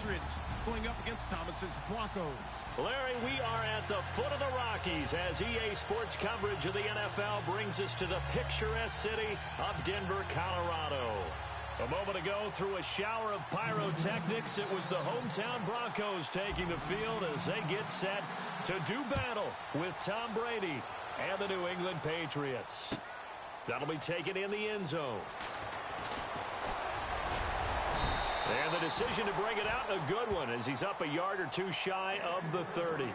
Patriots going up against Thomas's Broncos. Larry, we are at the foot of the Rockies as EA Sports coverage of the NFL brings us to the picturesque city of Denver, Colorado. A moment ago, through a shower of pyrotechnics, it was the hometown Broncos taking the field as they get set to do battle with Tom Brady and the New England Patriots. That'll be taken in the end zone. And the decision to bring it out, a good one, as he's up a yard or two shy of the 30.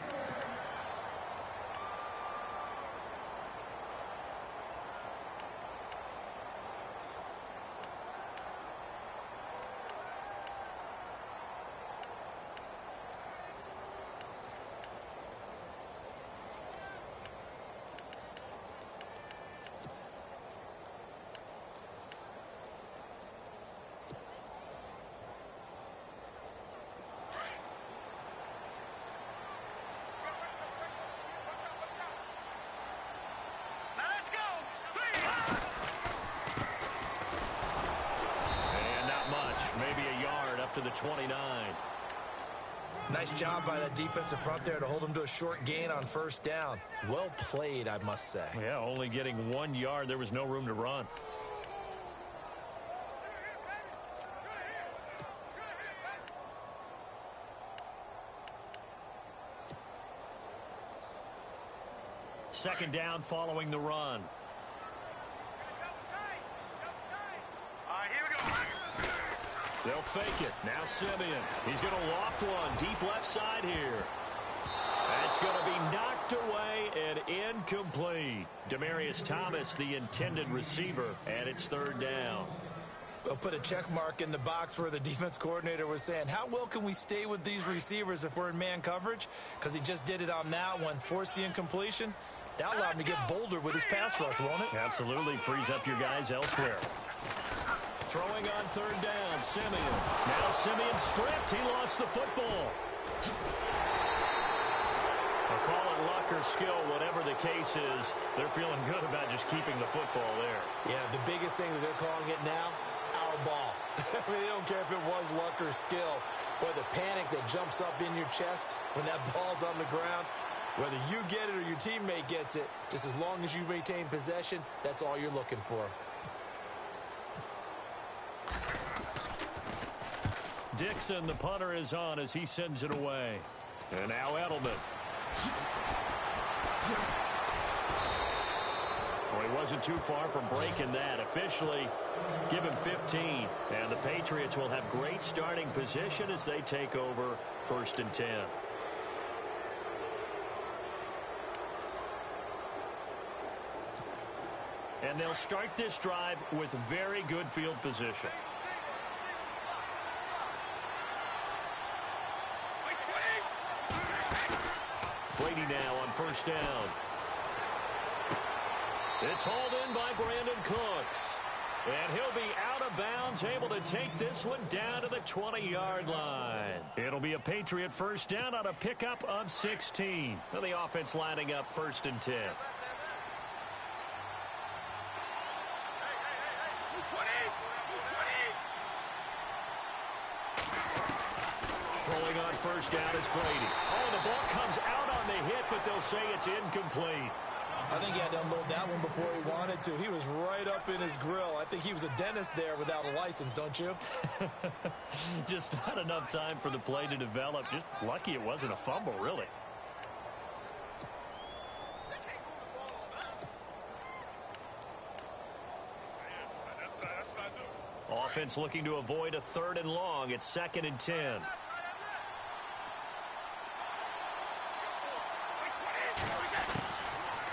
To the 29. Nice job by that defensive front there to hold him to a short gain on first down. Well played, I must say. Yeah, only getting 1 yard. There was no room to run. Second down following the run. They'll fake it. Now Simeon. He's going to loft one deep left side here. That's going to be knocked away and incomplete. Demaryius Thomas, the intended receiver, and it's third down. We'll put a check mark in the box where the defense coordinator was saying, how well can we stay with these receivers if we're in man coverage? Because he just did it on that one. Force the incompletion. That'll allow him to get bolder with his pass rush, won't it? Absolutely. Frees up your guys elsewhere. Throwing on third down, Simeon. Now Simeon stripped. He lost the football. I'll call it luck or skill, whatever the case is. They're feeling good about just keeping the football there. Yeah, the biggest thing that they're calling it now, our ball. I mean, they don't care if it was luck or skill. Boy, the panic that jumps up in your chest when that ball's on the ground, whether you get it or your teammate gets it, just as long as you maintain possession, that's all you're looking for. Dixon, the punter, is on as he sends it away. And now Edelman. Well, he wasn't too far from breaking that. Officially, give him 15. And the Patriots will have great starting position as they take over 1st and 10. And they'll start this drive with very good field position. Brady now on first down. It's hauled in by Brandon Cooks. And he'll be out of bounds, able to take this one down to the 20-yard line. It'll be a Patriot first down on a pickup of 16. And the offense lining up 1st and 10. Throwing on first down is Brady. Oh, the ball comes out on the hit, but they'll say it's incomplete. I think he had to unload that one before he wanted to. He was right up in his grill. I think he was a dentist there without a license, don't you? Just not enough time for the play to develop. Just lucky it wasn't a fumble, really. Offense looking to avoid a 3rd and long. It's 2nd and 10.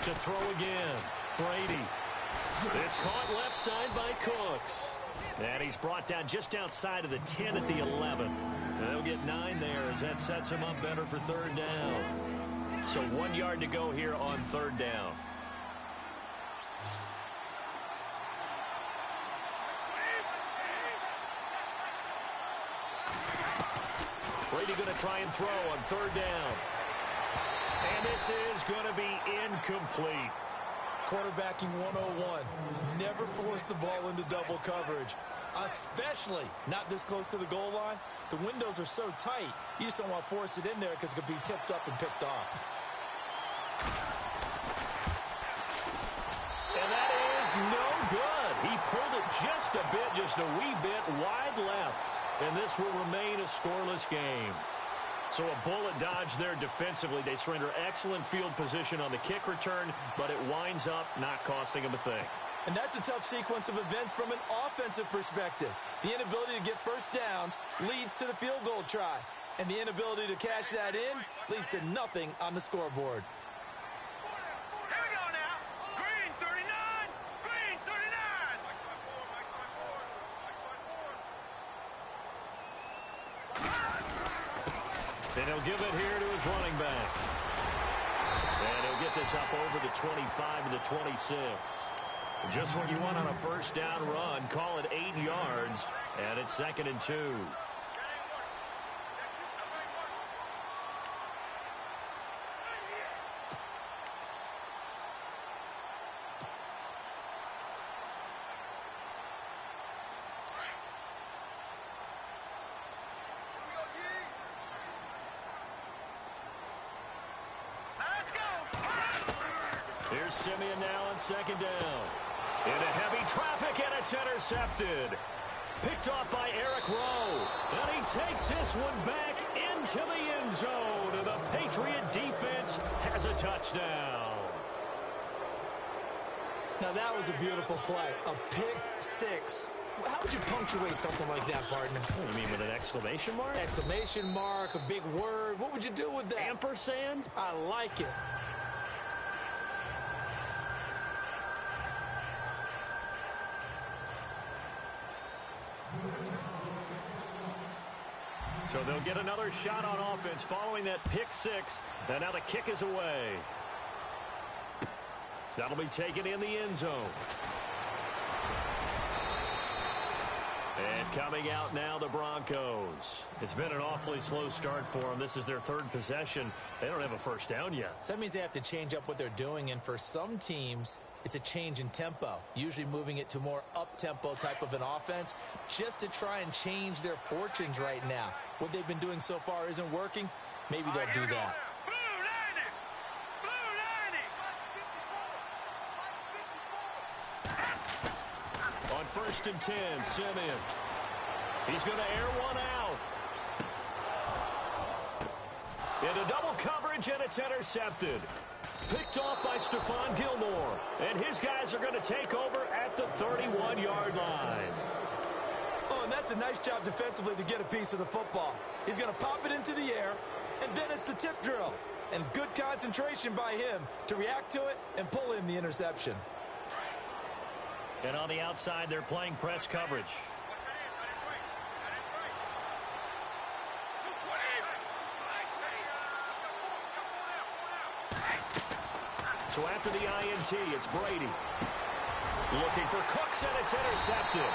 To throw again. Brady. It's caught left side by Cooks. And he's brought down just outside of the 10 at the 11. And they'll get 9 there as that sets him up better for 3rd down. So 1 yard to go here on 3rd down. Brady going to try and throw on 3rd down. And this is going to be incomplete. Quarterbacking 101. Never force the ball into double coverage. Especially not this close to the goal line. The windows are so tight, you just don't want to force it in there because it could be tipped up and picked off. And that is no good. He pulled it just a bit, just a wee bit wide left. And this will remain a scoreless game. So a bullet dodge there defensively. They surrender excellent field position on the kick return, but it winds up not costing them a thing. And that's a tough sequence of events from an offensive perspective. The inability to get first downs leads to the field goal try. And the inability to cash that in leads to nothing on the scoreboard. Here we go now. Green 39. Green 39. And he'll give it here to his running back. And he'll get this up over the 25 to the 26. Just what you want on a first down run. Call it 8 yards, and it's 2nd and 2. Let's go. Here's Simeon now on 2nd down. Into heavy traffic, and it's intercepted. Picked off by Eric Rowe. And he takes this one back into the end zone. And the Patriot defense has a touchdown. Now that was a beautiful play. A pick six. How would you punctuate something like that, partner? What, you mean with an exclamation mark? Exclamation mark, a big word. What would you do with that? Ampersand? I like it. So they'll get another shot on offense following that pick six. And now the kick is away. That'll be taken in the end zone. And coming out now, the Broncos. It's been an awfully slow start for them. This is their 3rd possession. They don't have a first down yet. So that means they have to change up what they're doing, and for some teams, it's a change in tempo, usually moving it to more up-tempo type of an offense just to try and change their fortunes right now. What they've been doing so far isn't working. Maybe they'll do that. On 1st and 10, Simeon. He's going to air one out. Into double coverage, and it's intercepted. Picked off by Stephon Gilmore. And his guys are going to take over at the 31-yard line. Oh, and that's a nice job defensively to get a piece of the football. He's going to pop it into the air, and then it's the tip drill. And good concentration by him to react to it and pull in the interception. And on the outside, they're playing press coverage. So after the INT, it's Brady. Looking for Cooks, and it's intercepted.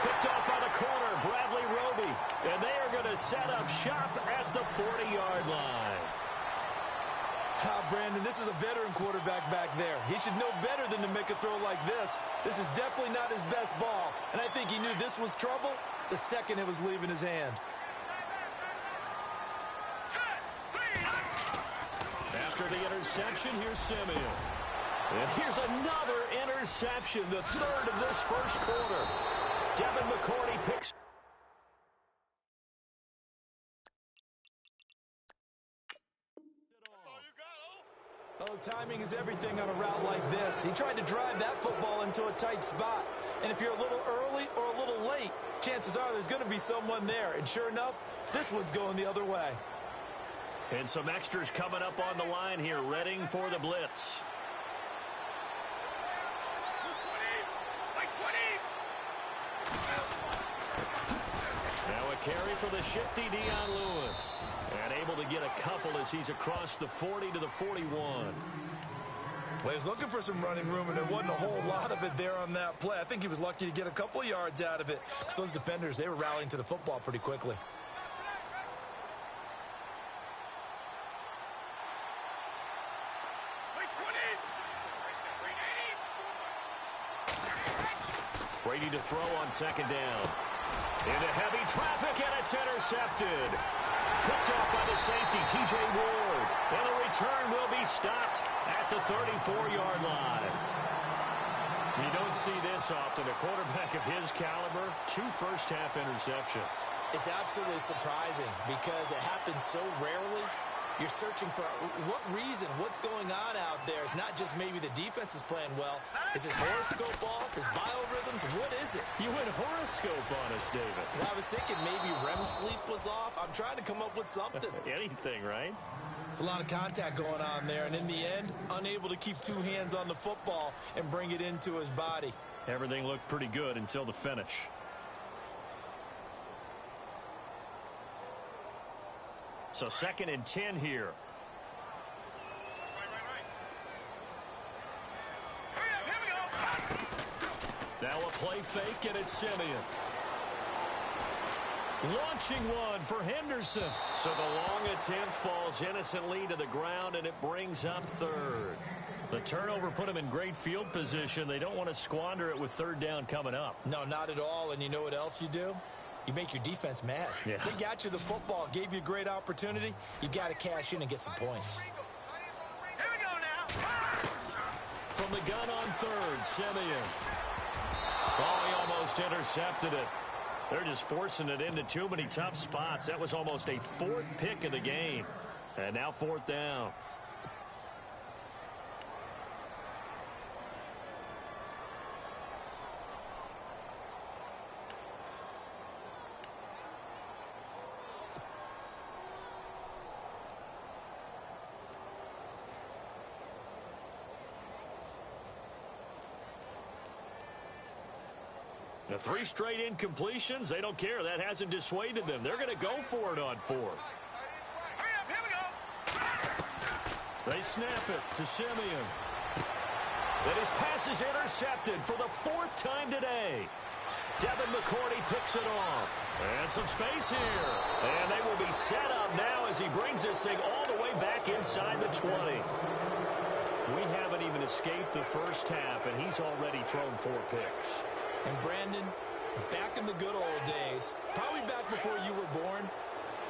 Picked off by the corner, Bradley Roby. And they are going to set up shop at the 40-yard line. Brandon, this is a veteran quarterback back there. He should know better than to make a throw like this. This is definitely not his best ball, and I think he knew this was trouble the second it was leaving his hand. After the interception, here's Simeon. And here's another interception, the 3rd of this first quarter. Devin McCourty picks. Oh, timing is everything on a route like this. He tried to drive that football into a tight spot. And if you're a little early or a little late, chances are there's going to be someone there. And sure enough, this one's going the other way. And some extras coming up on the line here, readying for the blitz. Now a carry for the shifty Dion Lewis. And able to get a couple as he's across the 40 to the 41. Well, he was looking for some running room, and there wasn't a whole lot of it there on that play. I think he was lucky to get a couple of yards out of it. Because those defenders, they were rallying to the football pretty quickly. Brady to throw on second down. Into heavy traffic, and it's intercepted. Picked off by the safety, T.J. Ward. And the return will be stopped at the 34-yard line. You don't see this often. A quarterback of his caliber, 2 first-half interceptions. It's absolutely surprising because it happens so rarely. You're searching for what reason, what's going on out there. It's not just maybe the defense is playing well. Is his horoscope off? His biorhythms? What is it? You went horoscope on us, David. Well, I was thinking maybe REM sleep was off. I'm trying to come up with something. Anything, right? It's a lot of contact going on there, and in the end, unable to keep 2 hands on the football and bring it into his body. Everything looked pretty good until the finish. So 2nd and 10 here. Now a play fake, and it's Simeon. Launching one for Henderson. So the long attempt falls innocently to the ground, and it brings up 3rd. The turnover put him in great field position. They don't want to squander it with 3rd down coming up. No, not at all. And you know what else you do? You make your defense mad. Yeah. They got you the football, gave you a great opportunity. You got to cash in and get some points. Here we go now. From the gun on 3rd, Simeon. Oh, he almost intercepted it. They're just forcing it into too many tough spots. That was almost a 4th pick of the game. And now 4th down. The 3 straight incompletions, they don't care. That hasn't dissuaded them. They're going to go for it on 4th. Hurry up, here we go. They snap it to Simeon. And his pass is intercepted for the 4th time today. Devin McCourty picks it off. And some space here. And they will be set up now as he brings this thing all the way back inside the 20. We haven't even escaped the first half, and he's already thrown 4 picks. And Brandon, back in the good old days, probably back before you were born,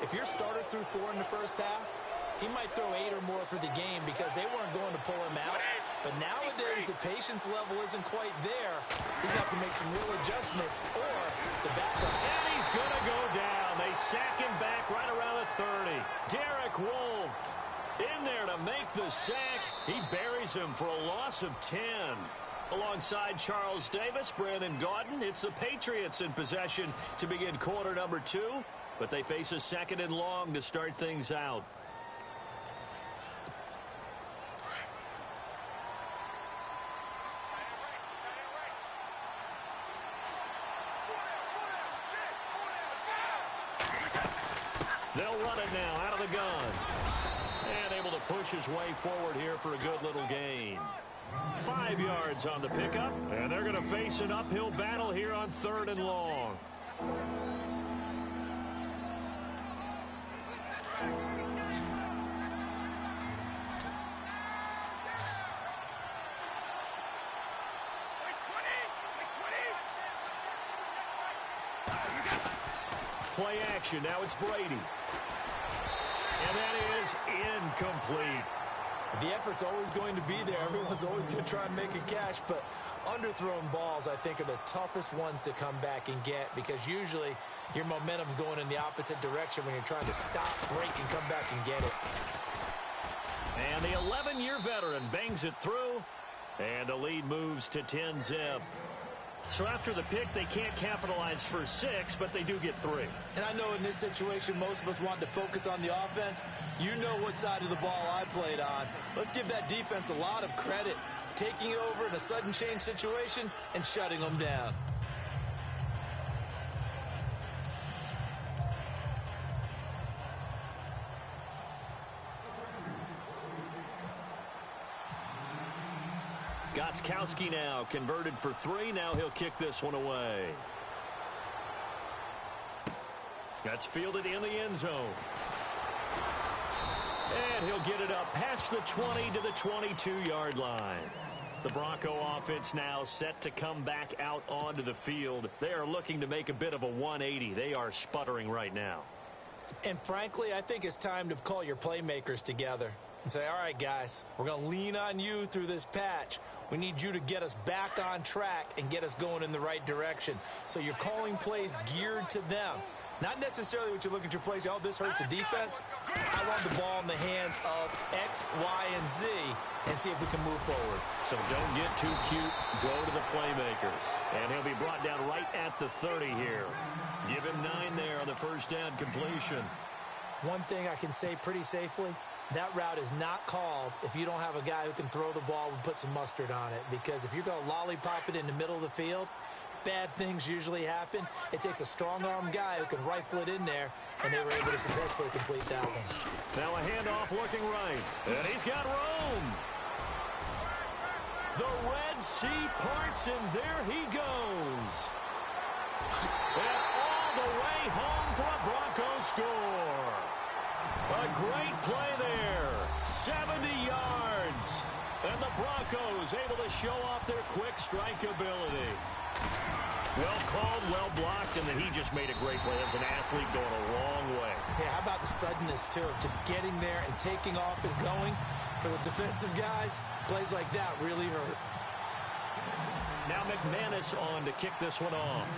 if your starter threw 4 in the first half, he might throw 8 or more for the game because they weren't going to pull him out. But nowadays, the patience level isn't quite there. He's going to have to make some real adjustments or the backup. And he's going to go down. They sack him back right around the 30. Derek Wolfe in there to make the sack. He buries him for a loss of 10. Alongside Charles Davis, Brandon Gaudin, it's the Patriots in possession to begin quarter number 2, but they face a 2nd and long to start things out. They'll run it now out of the gun. And able to push his way forward here for a good little gain. 5 yards on the pickup, and they're going to face an uphill battle here on 3rd and long. Play action, now it's Brady. And that is incomplete. The effort's always going to be there. Everyone's always going to try and make a catch, but underthrown balls, I think, are the toughest ones to come back and get because usually your momentum's going in the opposite direction when you're trying to stop, break, and come back and get it. And the 11-year veteran bangs it through, and the lead moves to 10-zip. So after the pick, they can't capitalize for 6, but they do get 3. And I know in this situation, most of us want to focus on the offense. You know what side of the ball I played on. Let's give that defense a lot of credit. Taking over in a sudden change situation and shutting them down. Gostkowski now converted for 3. Now he'll kick this one away. That's fielded in the end zone. And he'll get it up past the 20 to the 22-yard line. The Bronco offense now set to come back out onto the field. They are looking to make a bit of a 180. They are sputtering right now. And frankly, I think it's time to call your playmakers together and say, all right, guys, we're going to lean on you through this patch. We need you to get us back on track and get us going in the right direction. So you're calling plays geared to them. Not necessarily what you look at your plays, oh, this hurts the defense. I want the ball in the hands of X, Y, and Z and see if we can move forward. So don't get too cute. Go to the playmakers. And he'll be brought down right at the 30 here. Give him 9 there on the first down completion. One thing I can say pretty safely, that route is not called if you don't have a guy who can throw the ball and put some mustard on it. Because if you're going to lollipop it in the middle of the field, bad things usually happen. It takes a strong-arm guy who can rifle it in there, and they were able to successfully complete that one. Now a handoff looking right, and he's got room. The Red Sea parts, and there he goes. And all the way home for a Broncos score. A great play there. 70 yards. And the Broncos able to show off their quick strike ability. Well called, well blocked, and then he just made a great play. That was an athlete going a long way. Yeah, how about the suddenness, too? Just getting there and taking off and going. For the defensive guys, plays like that really hurt. Now McManus on to kick this one off.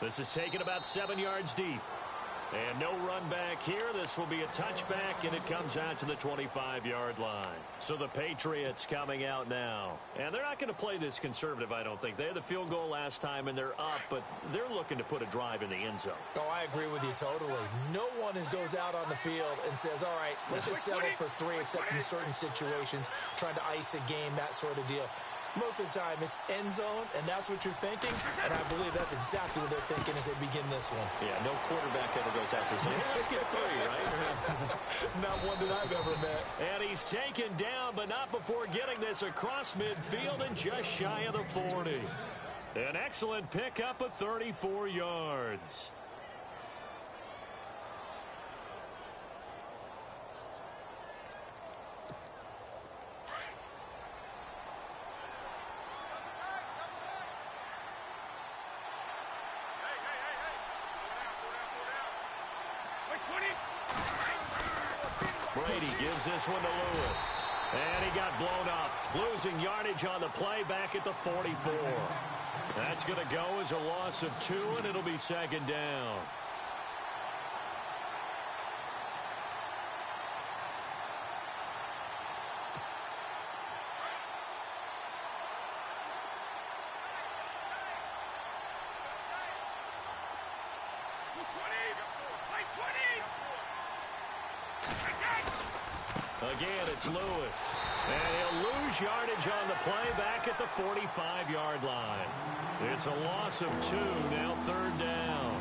This is taken about 7 yards deep. And no run back here. This will be a touchback, and it comes out to the 25-yard line. So the Patriots coming out now. And they're not going to play this conservative, I don't think. They had the field goal last time, and they're up, but they're looking to put a drive in the end zone. Oh, I agree with you totally. No one goes out on the field and says, all right, let's just settle for 3, except in certain situations, trying to ice a game, that sort of deal. Most of the time, it's end zone, and that's what you're thinking, and I believe that's exactly what they're thinking as they begin this one. Yeah, no quarterback ever goes out there saying, let's get 3, right? Not one that I've ever met. And he's taken down, but not before getting this across midfield and just shy of the 40. An excellent pickup of 34 yards. Brady gives this one to Lewis. And he got blown up. Losing yardage on the play back at the 44. That's going to go as a loss of 2, and it'll be second down. Again, it's Lewis. And he'll lose yardage on the play back at the 45-yard line. It's a loss of 2, now third down.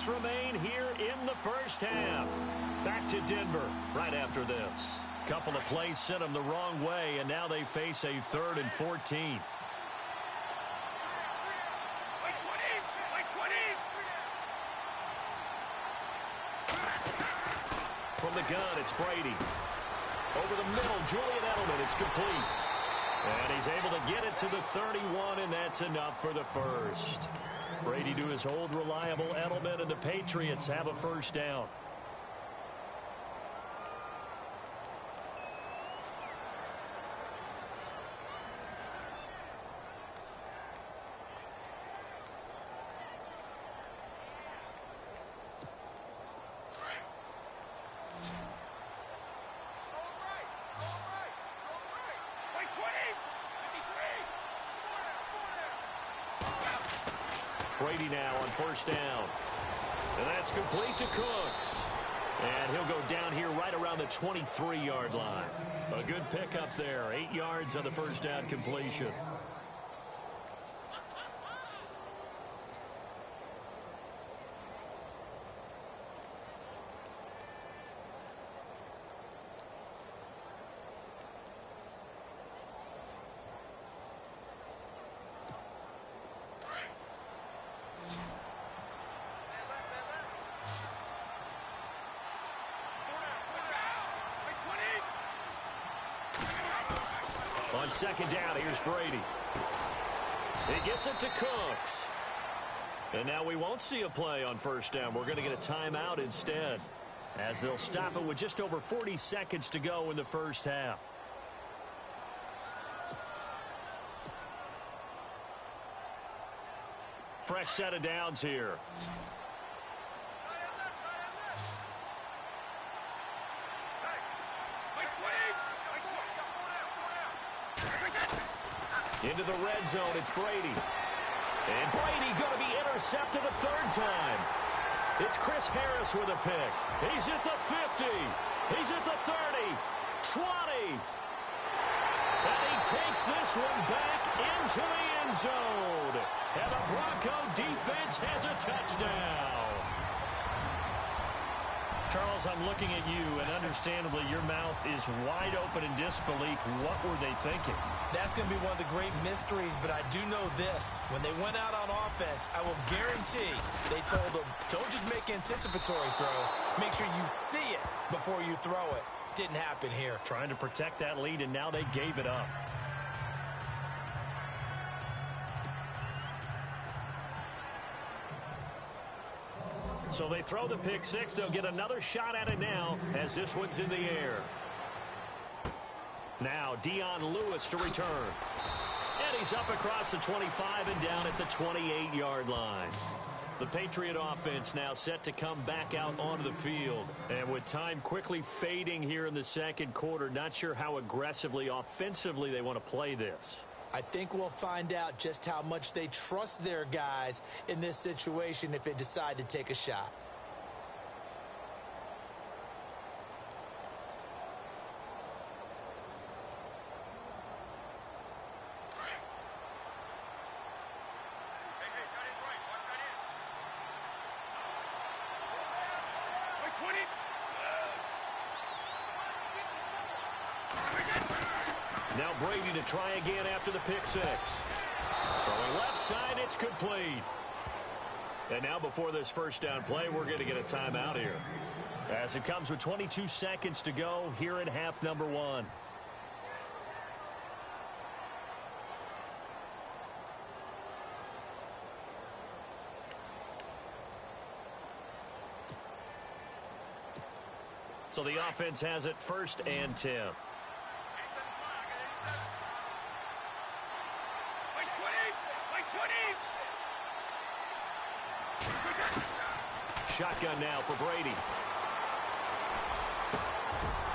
Remain here in the first half. Back to Denver right after this. Couple of plays sent them the wrong way, and now they face a 3rd and 14. From the gun, it's Brady. Over the middle, Julian Edelman. It's complete. And he's able to get it to the 31, and that's enough for the first. Brady to his old reliable Edelman, and the Patriots have a first down. Brady now on first down. And that's complete to Cooks. And he'll go down here right around the 23-yard line. A good pickup there. 8 yards on the first down completion. second down. Here's Brady. He gets it to Cooks. And now we won't see a play on first down. We're going to get a timeout instead, as they'll stop it with just over 40 seconds to go in the first half. Fresh set of downs here. Into the red zone, it's Brady. And Brady going to be intercepted a third time. It's Chris Harris with a pick. He's at the 50. He's at the 30. 20. And he takes this one back into the end zone. And the Bronco defense has a touchdown. Charles, I'm looking at you, and understandably, your mouth is wide open in disbelief. What were they thinking? That's going to be one of the great mysteries, but I do know this. When they went out on offense, I will guarantee they told them, don't just make anticipatory throws. Make sure you see it before you throw it. Didn't happen here. Trying to protect that lead, and now they gave it up. So they throw the pick six. They'll get another shot at it now as this one's in the air. Now Dion Lewis to return. And he's up across the 25 and down at the 28-yard line. The Patriot offense now set to come back out onto the field. And with time quickly fading here in the second quarter, not sure how aggressively, offensively they want to play this. I think we'll find out just how much they trust their guys in this situation if they decide to take a shot. Now Brady to try again after the pick six. Throwing left side, it's complete. And now before this first down play, we're going to get a timeout here, as it comes with 22 seconds to go here in half number one. So the offense has it first and 10. Shotgun now for Brady.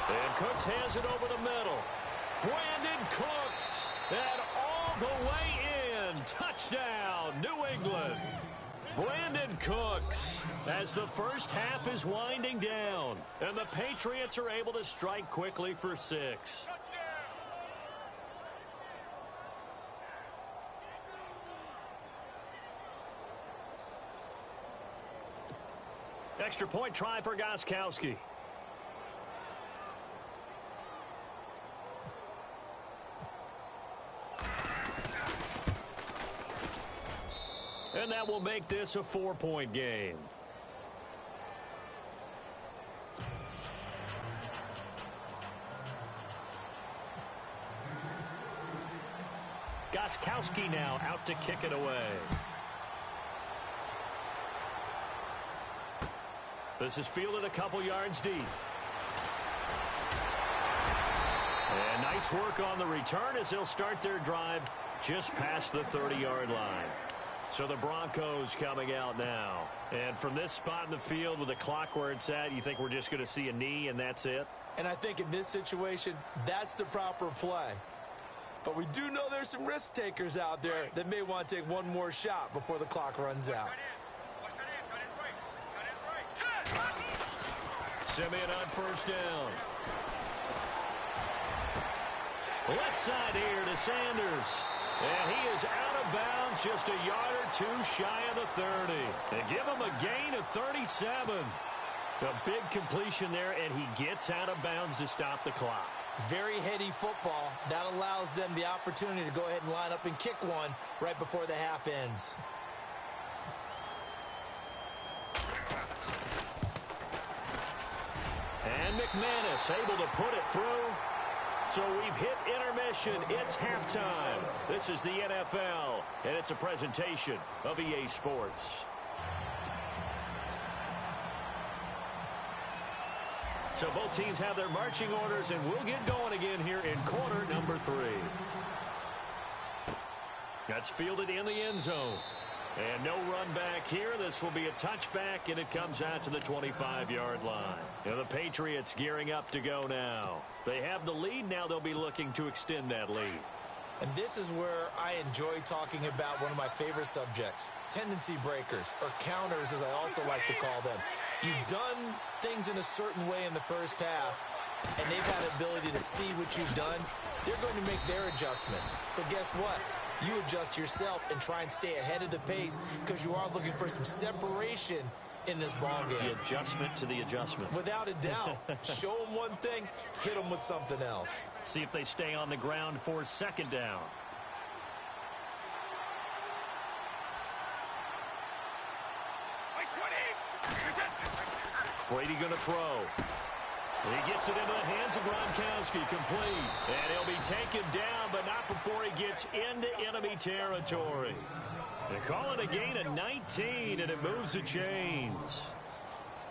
And Cooks has it over the middle. Brandon Cooks. And all the way in. Touchdown, New England. Brandon Cooks, as the first half is winding down. And the Patriots are able to strike quickly for 6. Extra point try for Gostkowski. And that will make this a 4-point game. Gostkowski now out to kick it away. This is fielded a couple yards deep. And nice work on the return as they'll start their drive just past the 30-yard line. So the Broncos coming out now. And from this spot in the field with the clock where it's at, you think we're just going to see a knee and that's it? And I think in this situation, that's the proper play. But we do know there's some risk takers out there that may want to take one more shot before the clock runs out. Simeon on first down. Left side here to Sanders. And he is out of bounds just a yard or two shy of the 30. They give him a gain of 37. A big completion there, and he gets out of bounds to stop the clock. Very heady football. That allows them the opportunity to go ahead and line up and kick one right before the half ends. And McManus able to put it through. So we've hit intermission. It's halftime. This is the NFL, and it's a presentation of EA Sports. So both teams have their marching orders, and we'll get going again here in quarter number 3. That's fielded in the end zone. And no run back here. This will be a touchback, and it comes out to the 25-yard line. Now the Patriots gearing up to go now. They have the lead. Now they'll be looking to extend that lead. And this is where I enjoy talking about one of my favorite subjects, tendency breakers, or counters as I also like to call them. You've done things in a certain way in the first half, and they've had the ability to see what you've done. They're going to make their adjustments. So guess what? You adjust yourself and try and stay ahead of the pace because you are looking for some separation in this ball game. The adjustment to the adjustment. Without a doubt. Show them one thing, hit them with something else. See if they stay on the ground for second down. Brady going to throw. He gets it into the hands of Gronkowski, complete. And he'll be taken down, but not before he gets into enemy territory. They call it a gain of 19, and it moves the chains.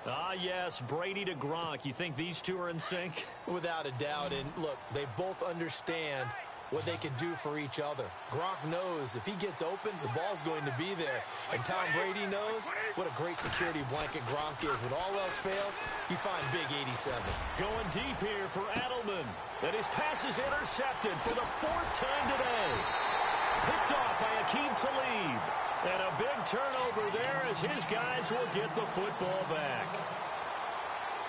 Ah, yes, Brady to Gronk. You think these two are in sync? Without a doubt. And look, they both understand what they can do for each other. Gronk knows if he gets open, the ball's going to be there. And Tom Brady knows what a great security blanket Gronk is. When all else fails, you find big 87. Going deep here for Edelman. And his pass is intercepted for the 4th time today. Picked off by Akeem Talib. And a big turnover there as his guys will get the football back.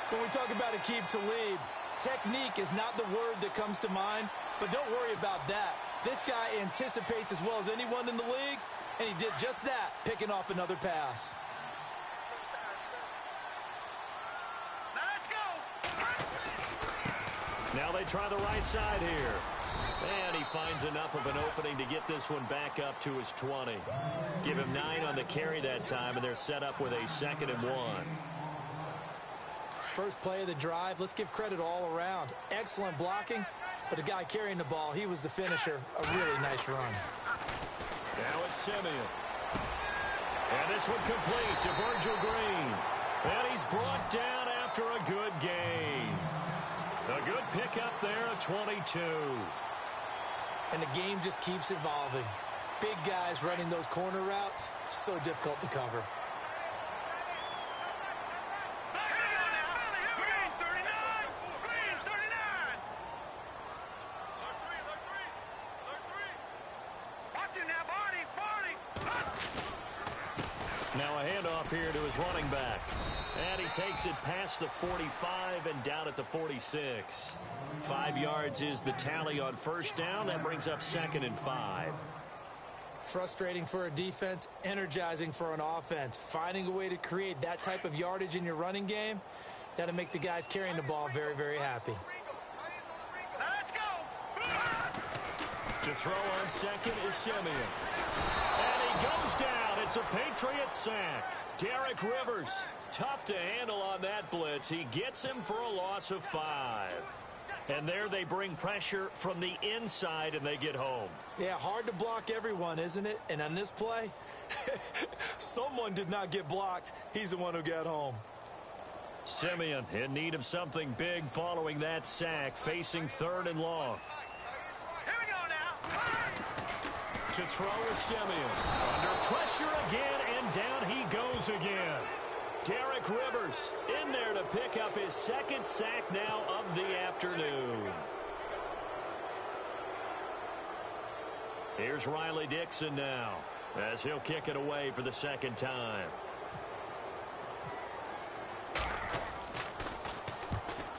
When we talk about Akeem Talib, technique is not the word that comes to mind, but don't worry about that. This guy anticipates as well as anyone in the league, and he did just that, picking off another pass. Let's go. Now they try the right side here. And he finds enough of an opening to get this one back up to his 20. Give him 9 on the carry that time, and they're set up with a 2nd and 1. First play of the drive, let's give credit all around. Excellent blocking, but the guy carrying the ball, he was the finisher. A really nice run. Now it's Simeon. And this one complete to Virgil Green. And he's brought down after a good gain. A good pickup there at 22. And the game just keeps evolving. Big guys running those corner routes, so difficult to cover. Green 39. Green 39. Watching now, Barney. Now a handoff here to his running back. And he takes it past the 45 and down at the 46. 5 yards is the tally on first down. That brings up 2nd and 5. Frustrating for a defense, energizing for an offense. Finding a way to create that type of yardage in your running game, that'll make the guys carrying the ball very, very happy. Let's go. To throw on second is Simeon. And he goes down. It's a Patriot sack. Derek Rivers, tough to handle on that blitz. He gets him for a loss of 5. And there they bring pressure from the inside, and they get home. Yeah, hard to block everyone, isn't it? And on this play, someone did not get blocked. He's the one who got home. Simeon in need of something big following that sack, facing 3rd and long. Here we go now. To throw is Simeon. Under pressure again, and down he goes again. Derek Rivers in there to pick up his 2nd sack now of the afternoon. Here's Riley Dixon now as he'll kick it away for the 2nd time.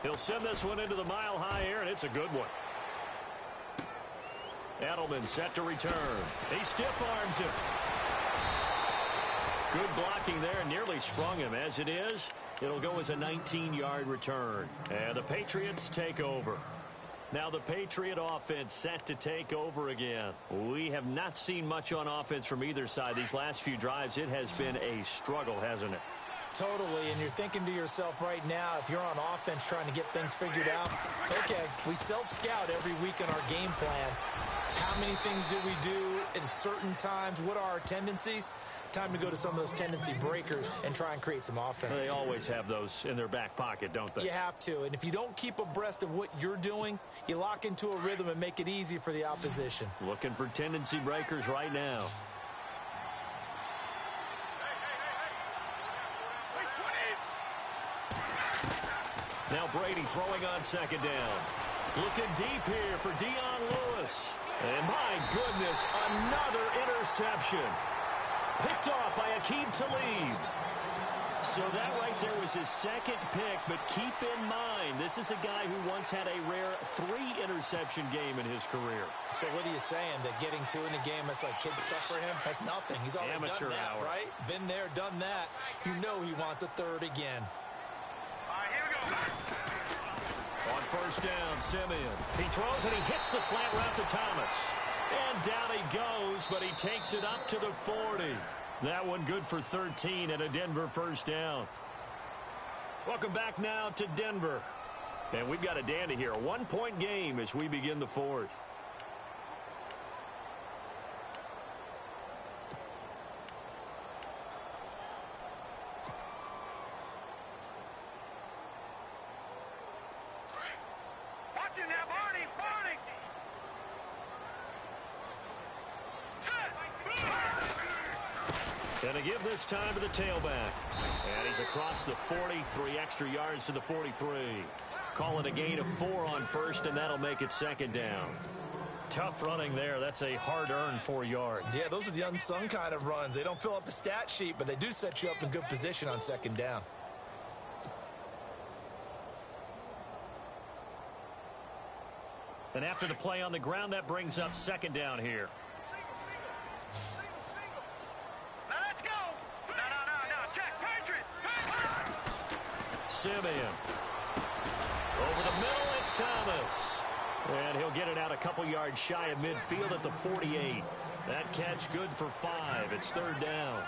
He'll send this one into the mile-high air, and it's a good one. Edelman set to return. He stiff-arms him. Good blocking there, nearly sprung him. As it is, it'll go as a 19-yard return. And the Patriots take over. Now the Patriot offense set to take over again. We have not seen much on offense from either side. These last few drives, it has been a struggle, hasn't it? Totally, and you're thinking to yourself right now, if you're on offense trying to get things figured out, okay, we self-scout every week in our game plan. How many things do we do at certain times? What are our tendencies? Time to go to some of those tendency breakers and try and create some offense. They always have those in their back pocket, don't they? You have to, and if you don't keep abreast of what you're doing, you lock into a rhythm and make it easy for the opposition. Looking for tendency breakers right now. Now Brady throwing on second down. Looking deep here for Dion Lewis. And my goodness, another interception. Picked off by Aqib Talib. So that right there was his second pick, but keep in mind, this is a guy who once had a rare 3-interception game in his career. So what are you saying, that getting 2 in a game, that's like kid stuff for him? That's nothing. He's already Amateur done that, hour. right? Been there, done that. You know he wants a third again. All right, here we go. On first down, Simeon. He throws and he hits the slant route to Thomas. And down he goes, but he takes it up to the 40. That one good for 13 and a Denver first down. Welcome back now to Denver. And we've got a dandy here. A 1-point game as we begin the fourth. Watch it now, Barney. Barney. And to give this time to the tailback. And he's across the 40, 3 extra yards to the 43. Call it a gain of 4 on first, and that'll make it second down. Tough running there. That's a hard-earned 4 yards. Yeah, those are the unsung kind of runs. They don't fill up the stat sheet, but they do set you up in good position on second down. And after the play on the ground, that brings up second down here. Now let's go. No. Check. Patriot. Simeon. Over the middle, it's Thomas. And he'll get it out a couple yards shy of midfield at the 48. That catch good for 5. It's third down.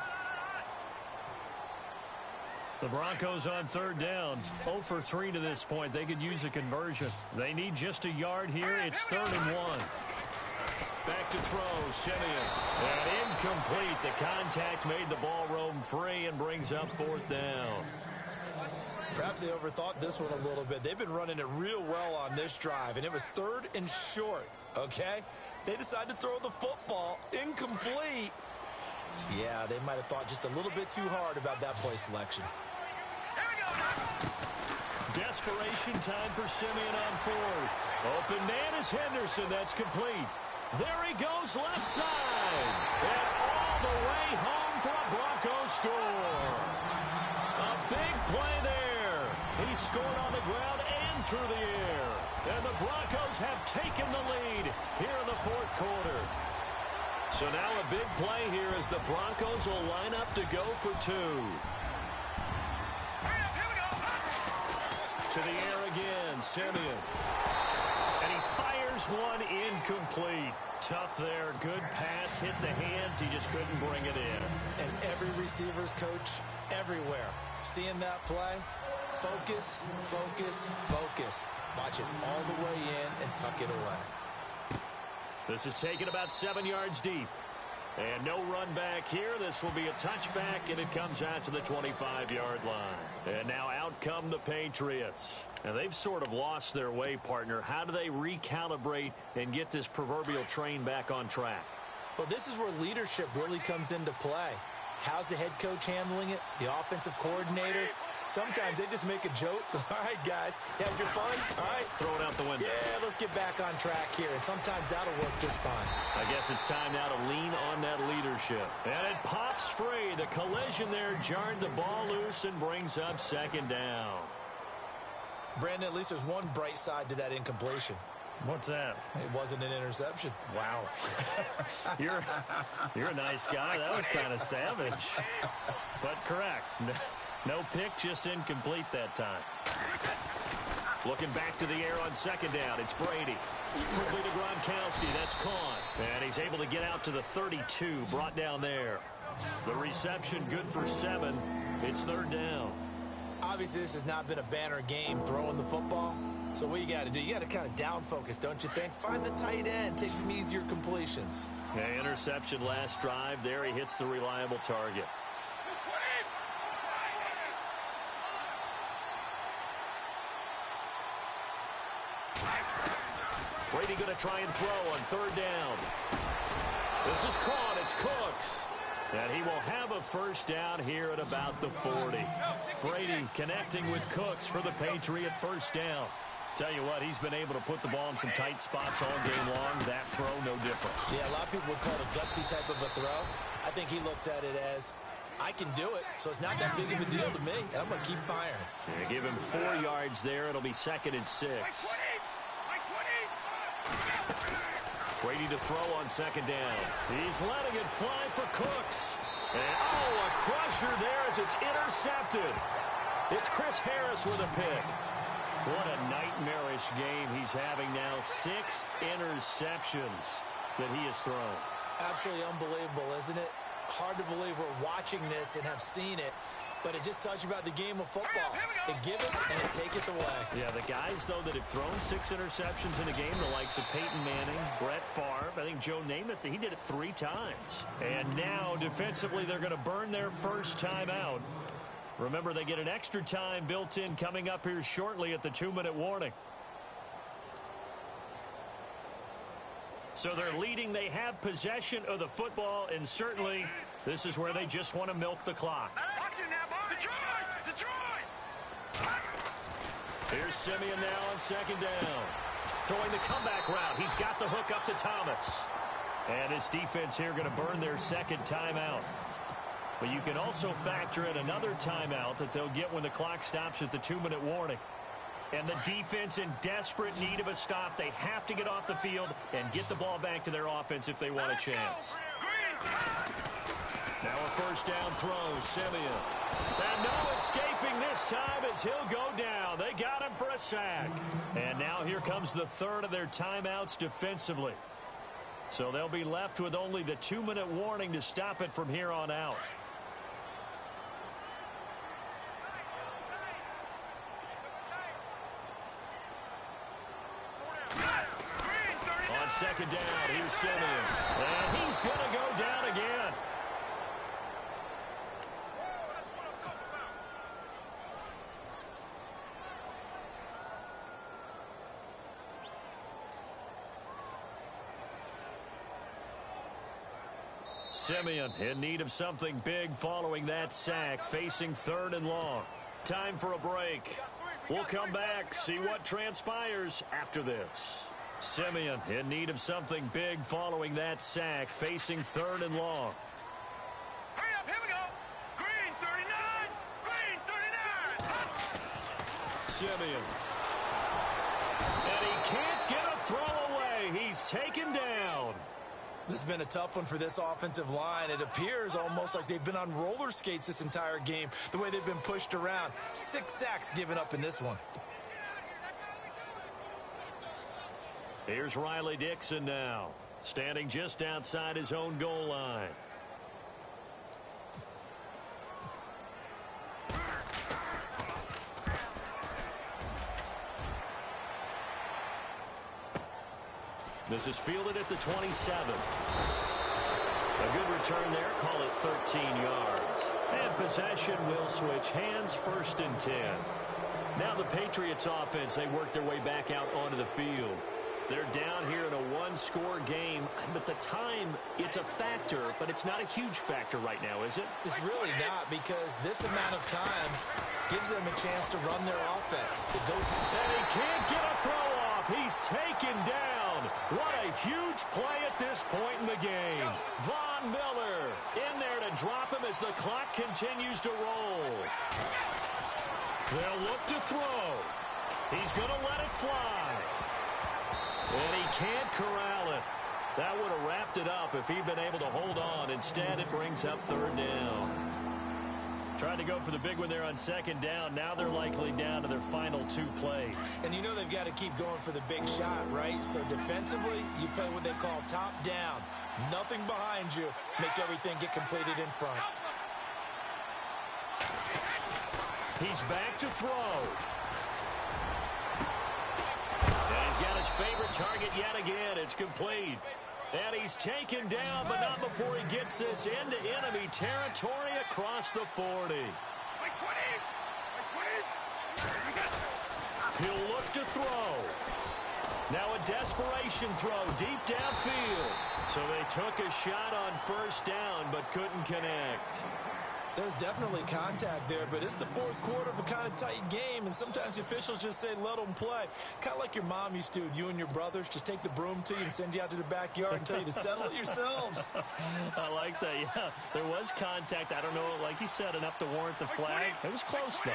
The Broncos on third down. 0 for 3 to this point. They could use a conversion. They need just a yard here. It's 3rd and 1. Back to throw, Simeon. And incomplete. The contact made the ball roam free and brings up 4th down. Perhaps they overthought this one a little bit. They've been running it real well on this drive, and it was 3rd and short, okay? They decided to throw the football incomplete. Yeah, they might have thought just a little bit too hard about that play selection. Desperation time for Simeon on 4th. Open man is Henderson. That's complete. There he goes left side. And all the way home for a Broncos score. A big play there. He scored on the ground and through the air. And the Broncos have taken the lead here in the 4th quarter. So now a big play here as the Broncos will line up to go for 2. To the air again, Simeon. And he fires one incomplete. Tough there. Good pass. Hit the hands. He just couldn't bring it in. And every receiver's coach everywhere. Seeing that play, focus, focus, focus. Watch it all the way in and tuck it away. This is taken about 7 yards deep. And no run back here. This will be a touchback, and it comes out to the 25-yard line. And now out come the Patriots. And they've sort of lost their way, partner. How do they recalibrate and get this proverbial train back on track? Well, this is where leadership really comes into play. How's the head coach handling it? The offensive coordinator? Sometimes they just make a joke. All right, guys, you had your fun? All right. Throw it out the window. Yeah, let's get back on track here. And sometimes that'll work just fine. I guess it's time now to lean on that leadership. And it pops free. The collision there jarred the ball loose and brings up second down. Brandon, at least there's one bright side to that incompletion. What's that? It wasn't an interception. Wow. You're a nice guy. That was kind of savage. But correct. No pick, just incomplete that time. Looking back to the air on second down. It's Brady. Quickly to Gronkowski. That's caught. And he's able to get out to the 32. Brought down there. The reception good for 7. It's 3rd down. Obviously, this has not been a banner game throwing the football. So what you got to do, you got to kind of down focus, don't you think? Find the tight end, take some easier completions. Yeah, interception last drive. There he hits the reliable target. Brady going to try and throw on 3rd down. This is caught. It's Cooks. And he will have a 1st down here at about the 40. Brady connecting with Cooks for the Patriot 1st down. Tell you what, he's been able to put the ball in some tight spots all game long. That throw, no different. Yeah, a lot of people would call it a gutsy type of a throw. I think he looks at it as, I can do it, so it's not that big of a deal to me, and I'm going to keep firing. Yeah, give him 4 yards there. It'll be 2nd and 6. Brady to throw on 2nd down. He's letting it fly for Cooks. And, a crusher there as it's intercepted. It's Chris Harris with a pick. What a nightmarish game he's having now. 6 interceptions that he has thrown. Absolutely unbelievable, isn't it? Hard to believe we're watching this and have seen it. But it just tells you about the game of football. They give it and they take it away. Yeah, the guys, though, that have thrown 6 interceptions in a game, the likes of Peyton Manning, Brett Favre, I think Joe Namath, he did it 3 times. And now, defensively, they're going to burn their first time out. Remember, they get an extra time built in coming up here shortly at the 2-minute warning. So they're leading. They have possession of the football, and certainly this is where they just want to milk the clock. Here's Simeon now on 2nd down. Throwing the comeback route. He's got the hook up to Thomas. And his defense here going to burn their 2nd timeout. But you can also factor in another timeout that they'll get when the clock stops at the 2-minute warning. And the defense in desperate need of a stop. They have to get off the field and get the ball back to their offense if they want a chance. Now a 1st down throw, Simeon. And no escaping this time as he'll go down. They got him for a sack. And now here comes the 3rd of their timeouts defensively. So they'll be left with only the 2-minute warning to stop it from here on out. On 2nd down, here's Simeon. And he's going to go down again. Simeon in need of something big following that sack, facing 3rd and long. Time for a break. We'll come back, see what transpires after this. Simeon in need of something big following that sack, facing 3rd and long. Hurry up, here we go. Green 39, green 39. Simeon. And he can't get a throw away. He's taken down. This has been a tough one for this offensive line. It appears almost like they've been on roller skates this entire game, the way they've been pushed around. 6 sacks given up in this one. Here's Riley Dixon now, standing just outside his own goal line. This is fielded at the 27. A good return there. Call it 13 yards. And possession will switch hands, 1st and 10. Now the Patriots offense, they work their way back out onto the field. They're down here in a 1-score game, but the time, it's a factor, but it's not a huge factor right now, is it? It's really not, because this amount of time gives them a chance to run their offense. And he can't get a throw off. He's taken down. What a huge play at this point in the game. Von Miller in there to drop him as the clock continues to roll. They'll look to throw. He's going to let it fly. And he can't corral it. That would have wrapped it up if he'd been able to hold on. Instead, it brings up 3rd down. Trying to go for the big one there on second down. Now they're likely down to their final 2 plays. And you know they've got to keep going for the big shot, right? So defensively, you play what they call top down. Nothing behind you. Make everything get completed in front. He's back to throw. And he's got his favorite target yet again. It's complete. And he's taken down, but not before he gets this into enemy territory across the 40. He'll look to throw. Now a desperation throw deep downfield. So they took a shot on first down, but couldn't connect. There's definitely contact there, but it's the fourth quarter of a kind of tight game, and sometimes the officials just say let them play. Kind of like your mom used to with you and your brothers. Just take the broom to you and send you out to the backyard and tell you to settle it yourselves. I like that, yeah. There was contact. I don't know, like you said, enough to warrant the flag. It was close, though.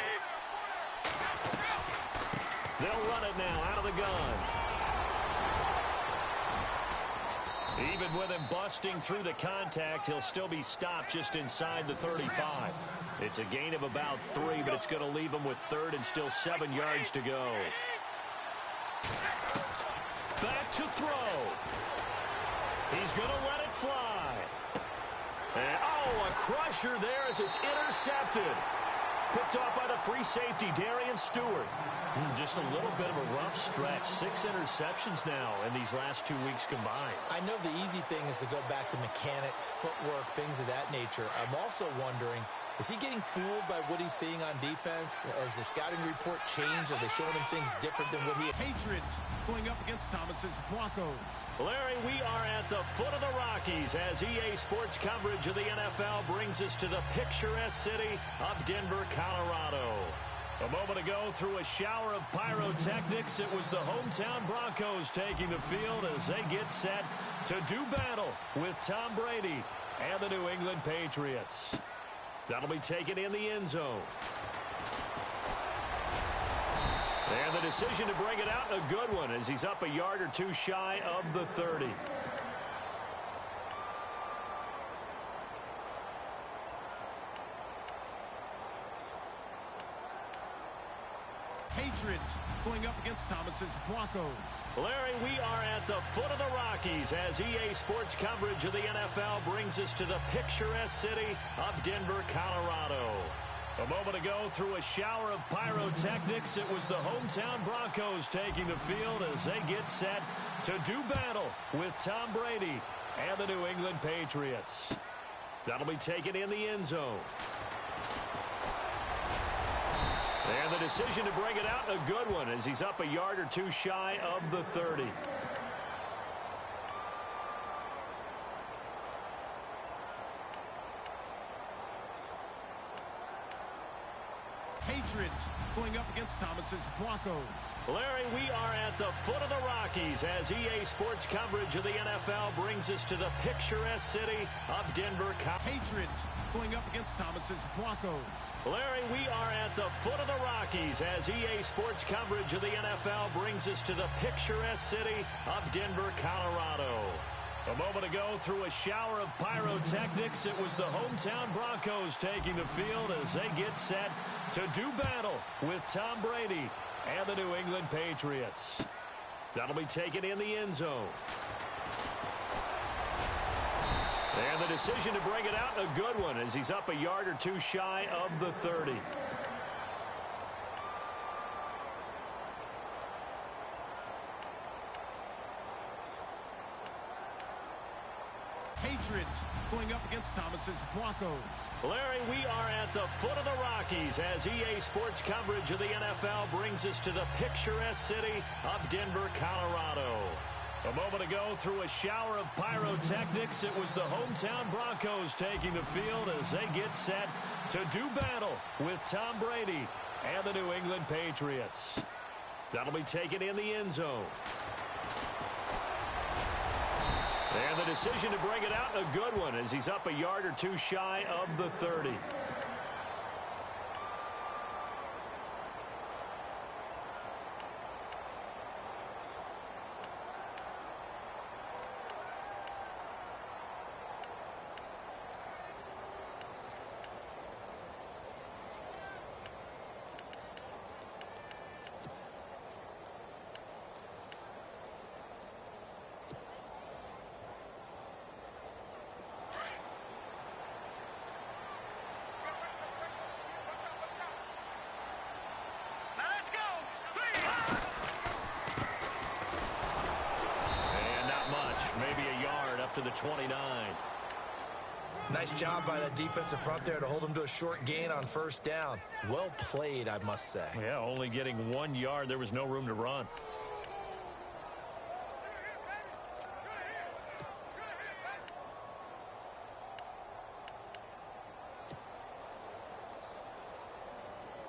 They'll run it now out of the gun. Even with him busting through the contact, he'll still be stopped just inside the 35. It's a gain of about 3, but it's going to leave him with third and still 7 yards to go. Back to throw. He's going to let it fly. And, oh, a crusher there as it's intercepted. Picked off by the free safety, Darian Stewart. Just a little bit of a rough stretch. 6 interceptions now in these last 2 weeks combined. I know the easy thing is to go back to mechanics, footwork, things of that nature. I'm also wondering, is he getting fooled by what he's seeing on defense? Has the scouting report changed? Are they showing him things different than what he... Patriots going up against Thomas's Broncos. Larry, we are at the foot of the Rockies as EA Sports coverage of the NFL brings us to the picturesque city of Denver, Colorado. A moment ago, through a shower of pyrotechnics, it was the hometown Broncos taking the field as they get set to do battle with Tom Brady and the New England Patriots. That'll be taken in the end zone. And the decision to bring it out, a good one, as he's up a yard or 2 shy of the 30. Patriots going up against Thomas's Broncos. Larry, we are at the foot of the Rockies as EA Sports coverage of the NFL brings us to the picturesque city of Denver, Colorado. A moment ago, through a shower of pyrotechnics, it was the hometown Broncos taking the field as they get set to do battle with Tom Brady and the New England Patriots. That'll be taken in the end zone. And the decision to bring it out, a good one, as he's up a yard or 2 shy of the 30. Patriots going up against Thomas's Broncos. Larry, we are at the foot of the Rockies as EA Sports coverage of the NFL brings us to the picturesque city of Denver. Patriots going up against Thomas's Broncos. Larry, we are at the foot of the Rockies as EA Sports coverage of the NFL brings us to the picturesque city of Denver, Colorado. A moment ago, through a shower of pyrotechnics, it was the hometown Broncos taking the field as they get set to do battle with Tom Brady and the New England Patriots. That'll be taken in the end zone. And the decision to bring it out, a good one, as he's up a yard or 2 shy of the 30. Patriots going up against Thomas's Broncos. Larry, we are at the foot of the Rockies as EA Sports coverage of the NFL brings us to the picturesque city of Denver, Colorado. A moment ago, through a shower of pyrotechnics, it was the hometown Broncos taking the field as they get set to do battle with Tom Brady and the New England Patriots. That'll be taken in the end zone. And the decision to bring it out, a good one, as he's up a yard or 2 shy of the 30. after the 29. Nice job by that defensive front there to hold him to a short gain on first down. Well played, I must say. Yeah, only getting 1 yard. There was no room to run.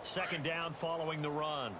Second down following the run.